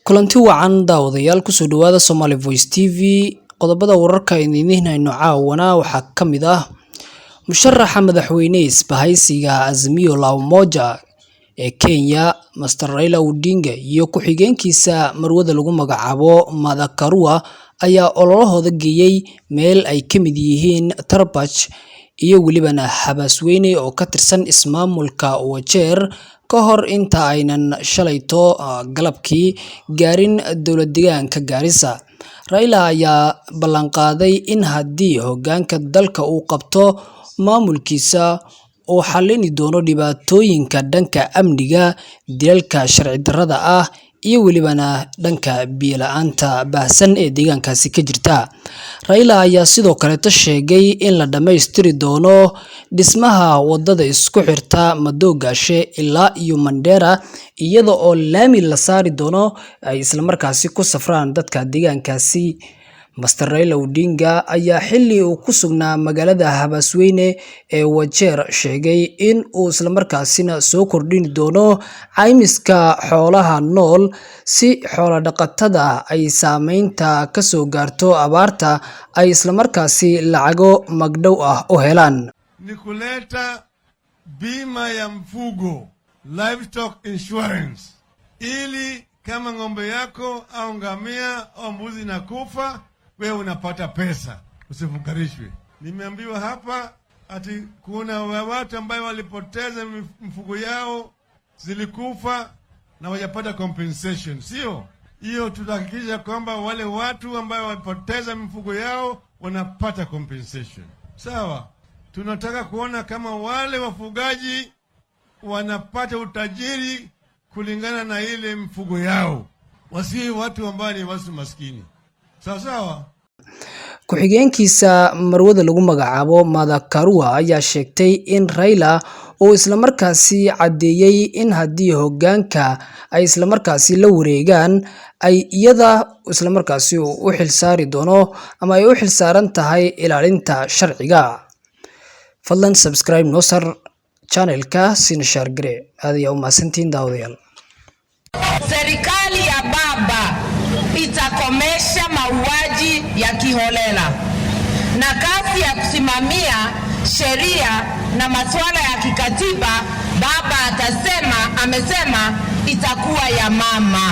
kulanti wacan daawadayaal kusoo dhawaada Somali Voice TV qodobada wararka idinayno caawana waxa kamid ah musharaxa madaxweyne isbahaysiga Azimio la Umoja ee Kenya Mr Raila Odinga iyo ku-xigeenkiisa marwada lagu magacaabo Martha Karua ayaa ololahooda geeyay meel ay kamid yihiin Tarbaj iyo welibana Habasweyne oo ka tirsan ismaamulka Wajeer ka hor inta aynan shalayto galabkii gaarin dowlad deegaanka Garissa. Raila ayaa ballan qaaday in haddii hoggaanka dalka uu qabto maamulkiisa oo xalini doono dhibaatooyinka dhanka amniga, dilalka sharci darrada ah iyo welibana dhanka biyo la'aanta baahsan ee deegaankaasi ka jirta. Raila ayaa sidoo kale sheegay in la dhameystiri doono dhismaha wadada isku xirta Madogashe ilaa iyo Mandera iyada oo laami la saari doono ay isla markaasi ku safraan dadka deegaankaasi. Mr Raila Odinga ayaa xilli uu ku sugnaa magaalada Habasweyne ee Wajeer sheegay in uu isla markaasina soo kordhin doono caymiska xoolaha nool si xoolo dhaqatada ay saameynta ka soo gaarto abaarta ay isla markaasi lacago magdhow ah u helaan. Ni kuleta bima ya mfugo, livestock insurance, ili kama ng'ombe yako au ngamia au mbuzi na kufa, wewe unapata pesa, usifukarishwe. Nimeambiwa hapa ati kuna watu ambao walipoteza mfugo yao zilikufa na wajapata compensation, sio? Hiyo tutahakikisha kwamba wale watu ambao walipoteza mfugo yao wanapata compensation. Sawa? Tunataka kuona kama wale wafugaji wanapata utajiri kulingana na ile mfugo yao. Wasi watu ambao ni watu maskini. Sawa. Ku-xigeenkiisa marwada lagu magacaabo Martha Karua ayaa sheegtay in Raila uu isla markaasi cadeeyay in haddii hoggaanka ay isla markaasi la wareegaan ay iyada isla markaasi u xilsaari doono ama ay u xilsaaran tahay ilaalinta sharciga. Fadlan subscribe nosar channelka sina share gare aad u mahadsantiin daawadayaal. Serikali ya baba itakomesha mauaji ya kiholela na kazi ya kusimamia sheria na masuala ya kikatiba baba amesema itakuwa ya mama.